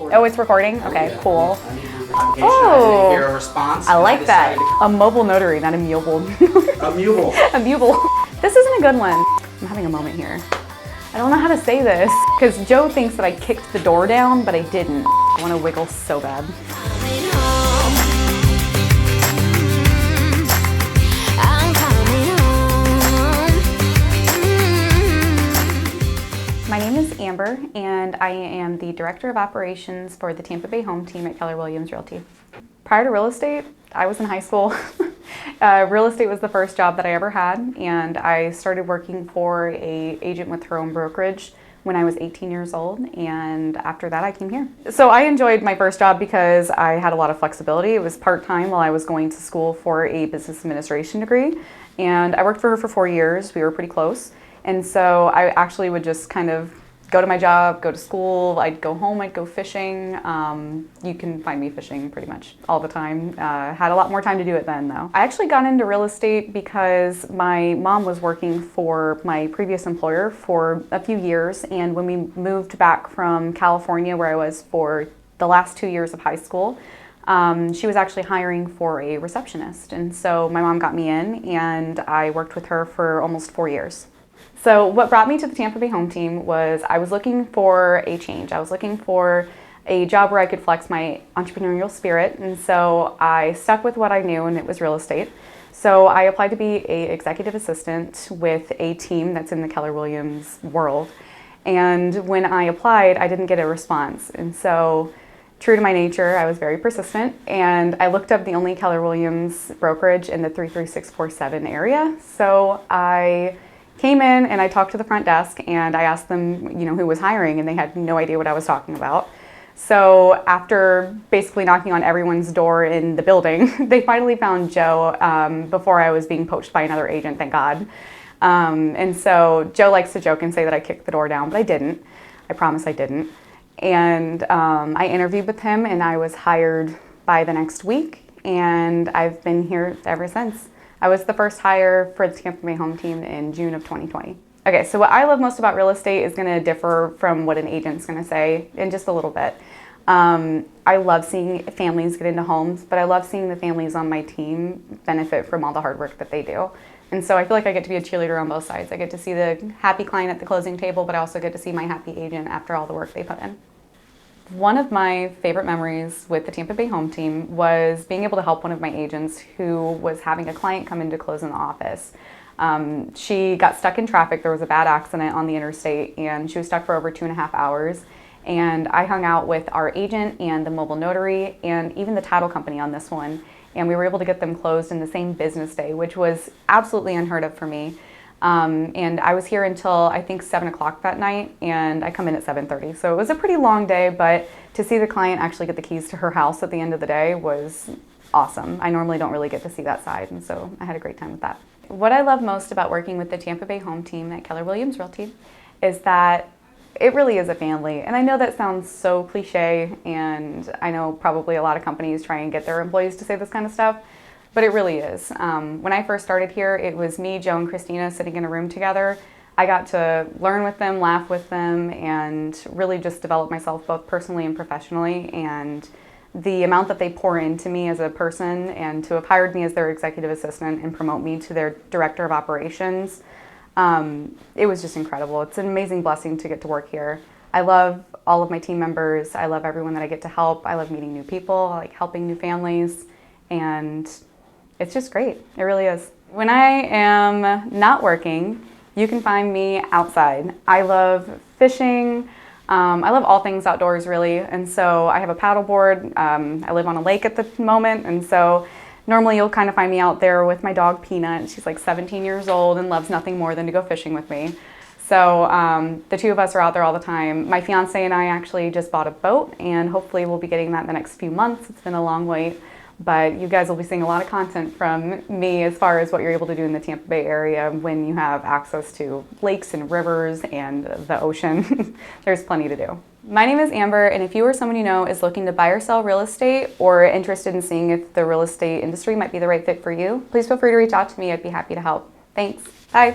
Oh, it's recording? Okay, Yeah. cool. Oh! Hear a response. I like that. A mobile notary, not a mule. A mule. A mule. This isn't a good one. I'm having a moment here. I don't know how to say this because Joe thinks that I kicked the door down, but I didn't. I want to wiggle so bad. My name is Amber, and I am the Director of Operations for the Tampa Bay Home Team at Keller Realty. Prior to real estate, I was in high school. Real estate was the first job that I ever had, and I started working for an agent with her own brokerage when I was 18 years old, and after that I came here. So I enjoyed my first job because I had a lot of flexibility. It was part-time while I was going to school for a business administration degree, and I worked for her for 4 years. We were pretty close. And so I actually would just kind of go to my job, go to school, I'd go home, I'd go fishing. You can find me fishing pretty much all the time. Had a lot more time to do it then though. I actually got into real estate because my mom was working for my previous employer for a few years, and when we moved back from California, where I was for the last 2 years of high school, she was actually hiring for a receptionist. And so my mom got me in, and I worked with her for almost 4 years. So what brought me to the Tampa Bay Home Team was I was looking for a change. I was looking for a job where I could flex my entrepreneurial spirit, and so I stuck with what I knew, and it was real estate. So I applied to be an executive assistant with a team that's in the Keller Williams world. And when I applied, I didn't get a response. And so true to my nature, I was very persistent, and I looked up the only Keller Williams brokerage in the 33647 area. So I came in and I talked to the front desk and I asked them, who was hiring, and they had no idea what I was talking about. So after basically knocking on everyone's door in the building, they finally found Joe before I was being poached by another agent, thank God. And so Joe likes to joke and say that I kicked the door down, but I didn't. I promise I didn't. And I interviewed with him, and I was hired by the next week, and I've been here ever since. I was the first hire for the Tampa Bay Home Team in June of 2020. Okay, so what I love most about real estate is going to differ from what an agent's going to say in just a little bit. I love seeing families get into homes, but I love seeing the families on my team benefit from all the hard work that they do. And so I feel like I get to be a cheerleader on both sides. I get to see the happy client at the closing table, but I also get to see my happy agent after all the work they put in. One of my favorite memories with the Tampa Bay Home Team was being able to help one of my agents who was having a client come in to close in the office. She got stuck in traffic. There was a bad accident on the interstate, and she was stuck for over 2.5 hours. And I hung out with our agent and the mobile notary and even the title company on this one. And we were able to get them closed in the same business day, which was absolutely unheard of for me. And I was here until I think 7 o'clock that night, and I come in at 7:30. So it was a pretty long day, but to see the client actually get the keys to her house at the end of the day was awesome. I normally don't really get to see that side, and so I had a great time with that. What I love most about working with the Tampa Bay Home Team at Keller Williams Realty is that it really is a family. And I know that sounds so cliche, and I know probably a lot of companies try and get their employees to say this kind of stuff, but it really is. When I first started here, it was me, Joe, and Christina sitting in a room together. I got to learn with them, laugh with them, and really just develop myself both personally and professionally. And the amount that they pour into me as a person, and to have hired me as their executive assistant and promote me to their director of operations, it was just incredible. It's an amazing blessing to get to work here. I love all of my team members. I love everyone that I get to help. I love meeting new people. I like helping new families, and it's just great. It really is. When I am not working, you can find me outside. I love fishing. I love all things outdoors, really. And so I have a paddleboard. I live on a lake at the moment. And so normally you'll kind of find me out there with my dog, Peanut. She's like 17 years old and loves nothing more than to go fishing with me. So the two of us are out there all the time. My fiance and I actually just bought a boat, and hopefully we'll be getting that in the next few months. It's been a long wait. But you guys will be seeing a lot of content from me as far as what you're able to do in the Tampa Bay area when you have access to lakes and rivers and the ocean. There's plenty to do. My name is Amber, and if you or someone you know is looking to buy or sell real estate or interested in seeing if the real estate industry might be the right fit for you, please feel free to reach out to me. I'd be happy to help. Thanks. Bye.